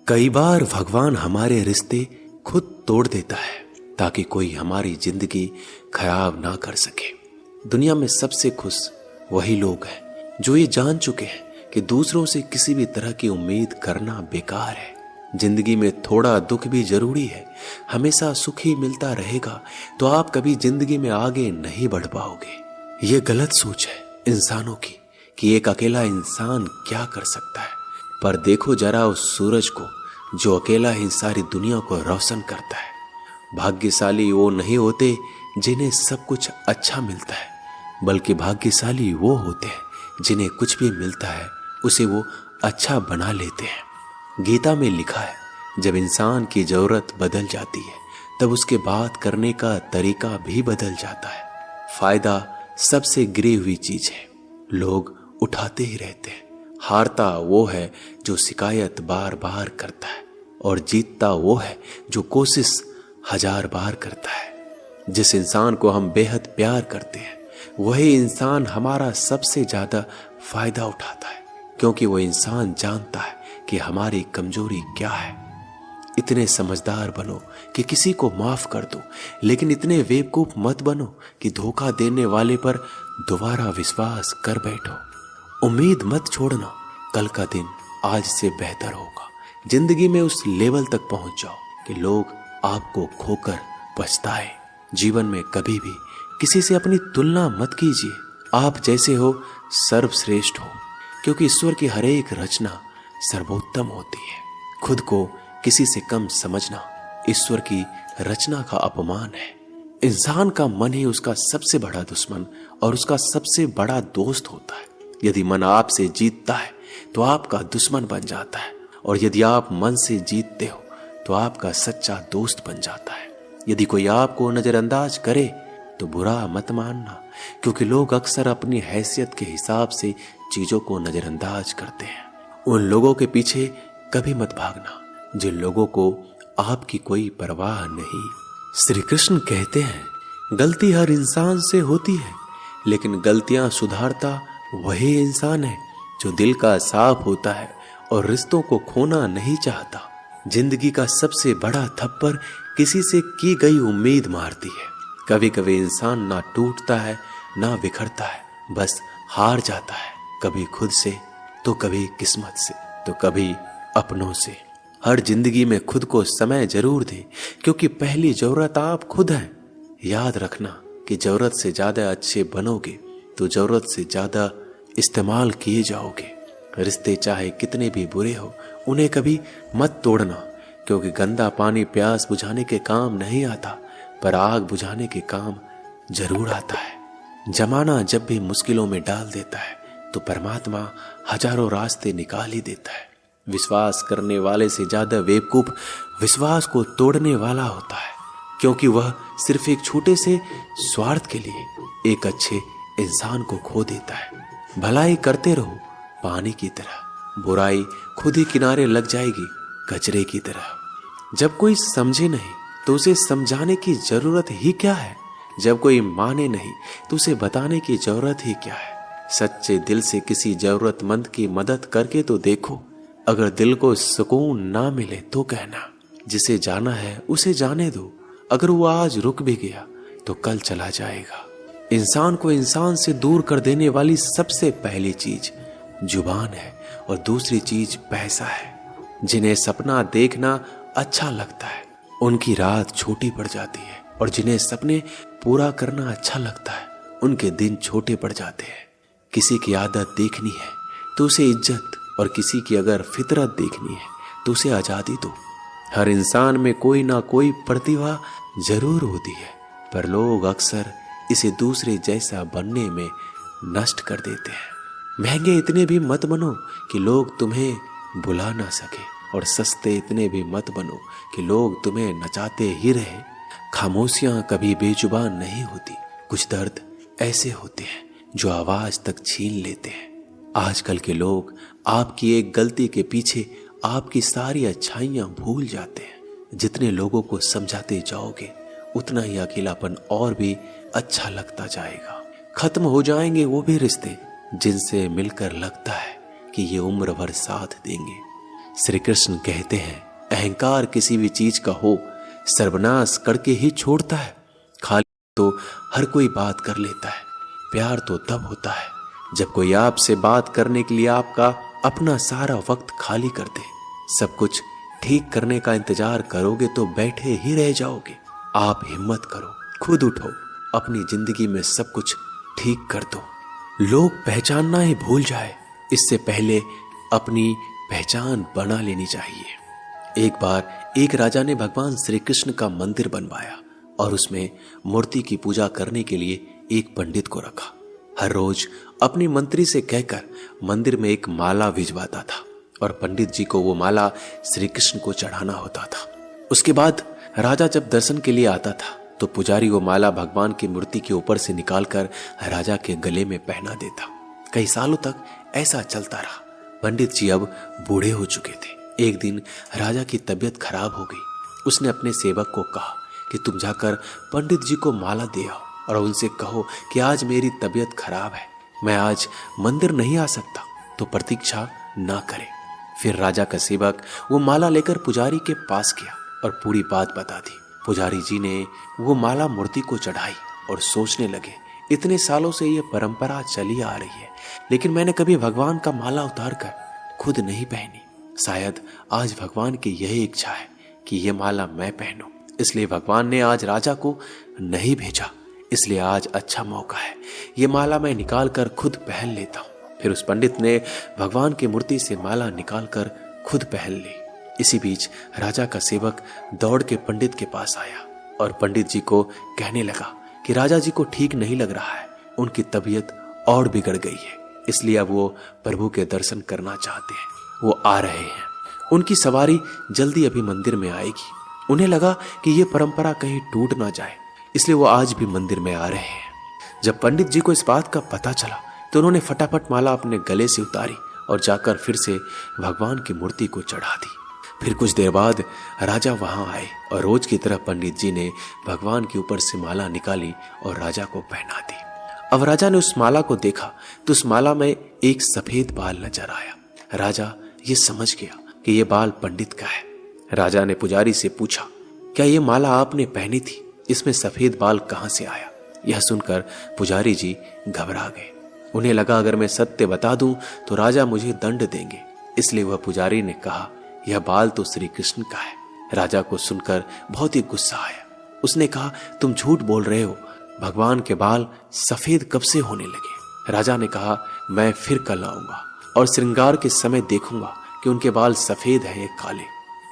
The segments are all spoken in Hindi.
कई बार भगवान हमारे रिश्ते खुद तोड़ देता है ताकि कोई हमारी जिंदगी खराब ना कर सके। दुनिया में सबसे खुश वही लोग हैं जो ये जान चुके हैं कि दूसरों से किसी भी तरह की उम्मीद करना बेकार है। जिंदगी में थोड़ा दुख भी जरूरी है। हमेशा सुख ही मिलता रहेगा तो आप कभी जिंदगी में आगे नहीं बढ़ पाओगे। ये गलत सोच है इंसानों की कि एक अकेला इंसान क्या कर सकता है। पर देखो जरा उस सूरज को जो अकेला ही सारी दुनिया को रोशन करता है। भाग्यशाली वो नहीं होते जिन्हें सब कुछ अच्छा मिलता है, बल्कि भाग्यशाली वो होते हैं जिन्हें कुछ भी मिलता है उसे वो अच्छा बना लेते हैं। गीता में लिखा है, जब इंसान की जरूरत बदल जाती है तब उसके बात करने का तरीका भी बदल जाता है। फायदा सबसे गिरी हुई चीज है, लोग उठाते ही रहते हैं। हारता वो है जो शिकायत बार बार करता है और जीतता वो है जो कोशिश 1000 बार करता है। जिस इंसान को हम बेहद प्यार करते हैं वही इंसान हमारा सबसे ज्यादा फायदा उठाता है, क्योंकि वो इंसान जानता है कि हमारी कमजोरी क्या है। इतने समझदार बनो कि किसी को माफ कर दो, लेकिन इतने बेवकूफ मत बनो कि धोखा देने वाले पर दोबारा विश्वास कर बैठो। उम्मीद मत छोड़ना, कल का दिन आज से बेहतर होगा। जिंदगी में उस लेवल तक पहुंच जाओ कि लोग आपको खोकर पछताए। जीवन में कभी भी किसी से अपनी तुलना मत कीजिए। आप जैसे हो सर्वश्रेष्ठ हो, क्योंकि ईश्वर की हर एक रचना सर्वोत्तम होती है। खुद को किसी से कम समझना ईश्वर की रचना का अपमान है। इंसान का मन ही उसका सबसे बड़ा दुश्मन और उसका सबसे बड़ा दोस्त होता है। यदि मन आपसे जीतता है तो आपका दुश्मन बन जाता है, और यदि आप मन से जीतते हो तो आपका सच्चा दोस्त बन जाता है। यदि कोई आपको नजरअंदाज करे तो बुरा मत मानना, क्योंकि लोग अक्सर अपनी हैसियत के हिसाब से चीजों को नजरअंदाज करते हैं। उन लोगों के पीछे कभी मत भागना जिन लोगों को आपकी कोई परवाह नहीं। श्री कृष्ण कहते हैं, गलती हर इंसान से होती है, लेकिन गलतियां सुधारता वही इंसान है जो दिल का साफ होता है और रिश्तों को खोना नहीं चाहता। जिंदगी का सबसे बड़ा थप्पड़ किसी से की गई उम्मीद मारती है। कभी कभी इंसान ना टूटता है ना बिखरता है, बस हार जाता है, कभी खुद से तो कभी किस्मत से तो कभी अपनों से। हर जिंदगी में खुद को समय जरूर दें, क्योंकि पहली जरूरत आप खुद हैं। याद रखना कि जरूरत से ज्यादा अच्छे बनोगे तो जरूरत से ज्यादा इस्तेमाल किए जाओगे। रिश्ते चाहे कितने भी बुरे हो उन्हें कभी मत तोड़ना, क्योंकि गंदा पानी प्यास बुझाने के काम नहीं आता, पर आग बुझाने के काम जरूर आता है। जमाना जब भी मुश्किलों में डाल देता है तो परमात्मा हजारों रास्ते निकाल ही देता है। विश्वास करने वाले से ज्यादा बेवकूफ विश्वास को तोड़ने वाला होता है, क्योंकि वह सिर्फ एक छोटे से स्वार्थ के लिए एक अच्छे इंसान को खो देता है। भलाई करते रहो पानी की तरह, बुराई खुद ही किनारे लग जाएगी कचरे की तरह। जब कोई समझे नहीं तो उसे समझाने की जरूरत ही क्या है। जब कोई माने नहीं तो उसे बताने की जरूरत ही क्या है। सच्चे दिल से किसी जरूरतमंद की मदद करके तो देखो। अगर दिल को सुकून ना मिले तो कहना, जिसे जाना है उसे जाने दो। अगर वो आज रुक भी गया तो कल चला जाएगा। इंसान को इंसान से दूर कर देने वाली सबसे पहली चीज जुबान है और दूसरी चीज पैसा है। जिन्हें सपना देखना अच्छा लगता है उनकी रात छोटी पड़ जाती है, और जिन्हें सपने पूरा करना अच्छा लगता है उनके दिन छोटे पड़ जाते हैं। किसी की आदत देखनी है तो उसे इज्जत, और किसी की अगर फितरत देखनी है तो उसे आजादी दो। हर इंसान में कोई ना कोई प्रतिभा जरूर होती है, पर लोग अक्सर इसे दूसरे जैसा बनने में नष्ट कर देते हैं। महंगे इतने भी मत बनो कि लोग तुम्हें बुला ना सके, और सस्ते इतने भी मत बनो कि लोग तुम्हें नचाते ही रहे। खामोशियां कभी बेजुबान नहीं होती। कुछ दर्द ऐसे होते हैं जो आवाज तक छीन लेते हैं। आजकल के लोग आपकी एक गलती के पीछे आपकी सारी अच्छाइयां भूल जाते हैं। जितने लोगों को समझाते जाओगे उतना ही अकेलापन और भी अच्छा लगता जाएगा। खत्म हो जाएंगे वो भी रिश्ते जिनसे मिलकर लगता है कि ये उम्र भर साथ देंगे। श्री कृष्ण कहते हैं, अहंकार किसी भी चीज का हो सर्वनाश करके ही छोड़ता है। खाली तो हर कोई बात कर लेता है, प्यार तो तब होता है जब कोई आपसे बात करने के लिए आपका अपना सारा वक्त खाली कर दे। सब कुछ ठीक करने का इंतजार करोगे तो बैठे ही रह जाओगे। आप हिम्मत करो, खुद उठो, अपनी जिंदगी में सब कुछ ठीक कर दो। लोग पहचानना ही भूल जाए इससे पहले अपनी पहचान बना लेनी चाहिए। एक बार एक राजा ने भगवान श्री कृष्ण का मंदिर बनवाया और उसमें मूर्ति की पूजा करने के लिए एक पंडित को रखा। हर रोज अपने मंत्री से कहकर मंदिर में एक माला भिजवाता था और पंडित जी को वो माला श्री कृष्ण को चढ़ाना होता था। उसके बाद राजा जब दर्शन के लिए आता था तो पुजारी वो माला भगवान की मूर्ति के ऊपर से निकालकर राजा के गले में पहना देता। कई सालों तक ऐसा चलता रहा। पंडित जी अब बूढ़े हो चुके थे। एक दिन राजा की तबीयत खराब हो गई। उसने अपने सेवक को कहा कि तुम जाकर पंडित जी को माला दे आओ और उनसे कहो कि आज मेरी तबीयत खराब है, मैं आज मंदिर नहीं आ सकता, तो प्रतीक्षा ना करे। फिर राजा का सेवक वो माला लेकर पुजारी के पास गया और पूरी बात बता दी। पुजारी जी ने वो माला मूर्ति को चढ़ाई और सोचने लगे, इतने सालों से ये परंपरा चली आ रही है, लेकिन मैंने कभी भगवान का माला उतार कर खुद नहीं पहनी। शायद आज भगवान की यही इच्छा है कि ये माला मैं पहनूं, इसलिए भगवान ने आज राजा को नहीं भेजा। इसलिए आज अच्छा मौका है, ये माला मैं निकाल कर खुद पहन लेता हूँ। फिर उस पंडित ने भगवान की मूर्ति से माला निकाल कर खुद पहन ली। इसी बीच राजा का सेवक दौड़ के पंडित के पास आया और पंडित जी को कहने लगा कि राजा जी को ठीक नहीं लग रहा है, उनकी तबीयत और बिगड़ गई है, इसलिए अब वो प्रभु के दर्शन करना चाहते हैं। वो आ रहे हैं, उनकी सवारी जल्दी अभी मंदिर में आएगी। उन्हें लगा कि ये परंपरा कहीं टूट ना जाए, इसलिए वो आज भी मंदिर में आ रहे हैं। जब पंडित जी को इस बात का पता चला तो उन्होंने फटाफट माला अपने गले से उतारी और जाकर फिर से भगवान की मूर्ति को चढ़ा दी। फिर कुछ देर बाद राजा वहां आए और रोज की तरह पंडित जी ने भगवान के ऊपर से माला निकाली और राजा को पहना दी। अब राजा ने उस माला को देखा तो उस माला में एक सफेद बाल नजर आया। राजा ये समझ गया कि ये बाल पंडित का है। राजा ने पुजारी से पूछा, क्या ये माला आपने पहनी थी? इसमें सफेद बाल कहां से आया? यह सुनकर पुजारी जी घबरा गए। उन्हें लगा अगर मैं सत्य बता दूं तो राजा मुझे दंड देंगे, इसलिए वह पुजारी ने कहा, यह बाल तो श्री कृष्ण का है। राजा को सुनकर बहुत ही गुस्सा आया। उसने कहा, तुम झूठ बोल रहे हो, भगवान के बाल सफेद कब से होने लगे? राजा ने कहा, मैं फिर कल आऊंगा और श्रृंगार के समय देखूंगा कि उनके बाल सफेद हैं या काले।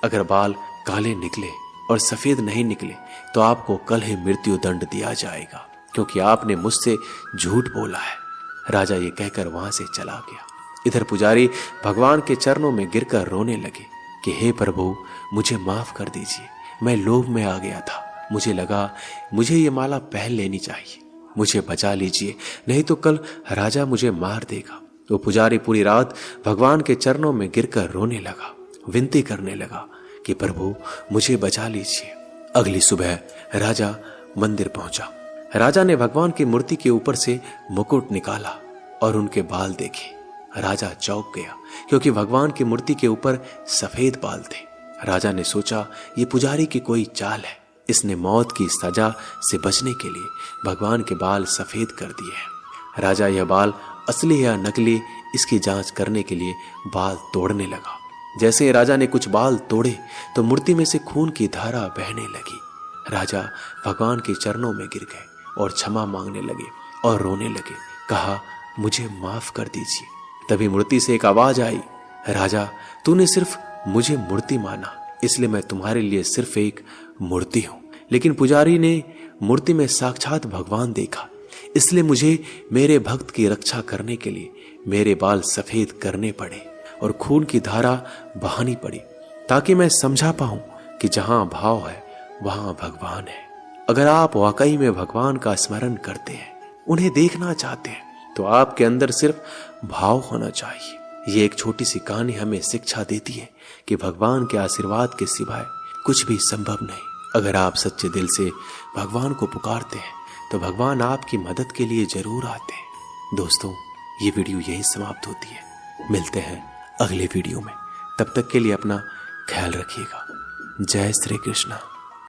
अगर बाल काले निकले और सफेद नहीं निकले तो आपको कल ही मृत्यु दंड दिया जाएगा, क्योंकि आपने मुझसे झूठ बोला है। राजा ये कहकर वहां से चला गया। इधर पुजारी भगवान के चरणों में गिरकर रोने लगे कि हे प्रभु, मुझे माफ कर दीजिए, मैं लोभ में आ गया था, मुझे लगा मुझे ये माला पहन लेनी चाहिए, मुझे बचा लीजिए, नहीं तो कल राजा मुझे मार देगा। तो पुजारी पूरी रात भगवान के चरणों में गिरकर रोने लगा, विनती करने लगा कि प्रभु मुझे बचा लीजिए। अगली सुबह राजा मंदिर पहुंचा। राजा ने भगवान की मूर्ति के ऊपर से मुकुट निकाला और उनके बाल देखे। राजा चौंक गया क्योंकि भगवान की मूर्ति के ऊपर सफेद बाल थे। राजा ने सोचा ये पुजारी की कोई चाल है, इसने मौत की सजा से बचने के लिए भगवान के बाल सफेद कर दिए हैं। राजा यह बाल असली या नकली इसकी जांच करने के लिए बाल तोड़ने लगा। जैसे ही राजा ने कुछ बाल तोड़े तो मूर्ति में से खून की धारा बहने लगी। राजा भगवान के चरणों में गिर गए और क्षमा मांगने लगे और रोने लगे, कहा मुझे माफ कर दीजिए। तभी मूर्ति से एक आवाज आई, राजा तूने सिर्फ मुझे मूर्ति माना, इसलिए मैं तुम्हारे लिए सिर्फ एक मूर्ति हूं। लेकिन पुजारी ने मूर्ति में साक्षात भगवान देखा, इसलिए मुझे मेरे भक्त की रक्षा करने के लिए मेरे बाल सफेद करने पड़े और खून की धारा बहानी पड़ी, ताकि मैं समझा पाऊं कि जहां भाव है वहां भगवान है। अगर आप वाकई में भगवान का स्मरण करते हैं, उन्हें देखना चाहते हैं, तो आपके अंदर सिर्फ भाव होना चाहिए। ये एक छोटी सी कहानी हमें शिक्षा देती है कि भगवान के आशीर्वाद के सिवाय कुछ भी संभव नहीं। अगर आप सच्चे दिल से भगवान को पुकारते हैं तो भगवान आपकी मदद के लिए जरूर आते हैं। दोस्तों, ये वीडियो यहीं समाप्त होती है। मिलते हैं अगले वीडियो में। तब तक के लिए अपना ख्याल रखिएगा। जय श्री कृष्णा।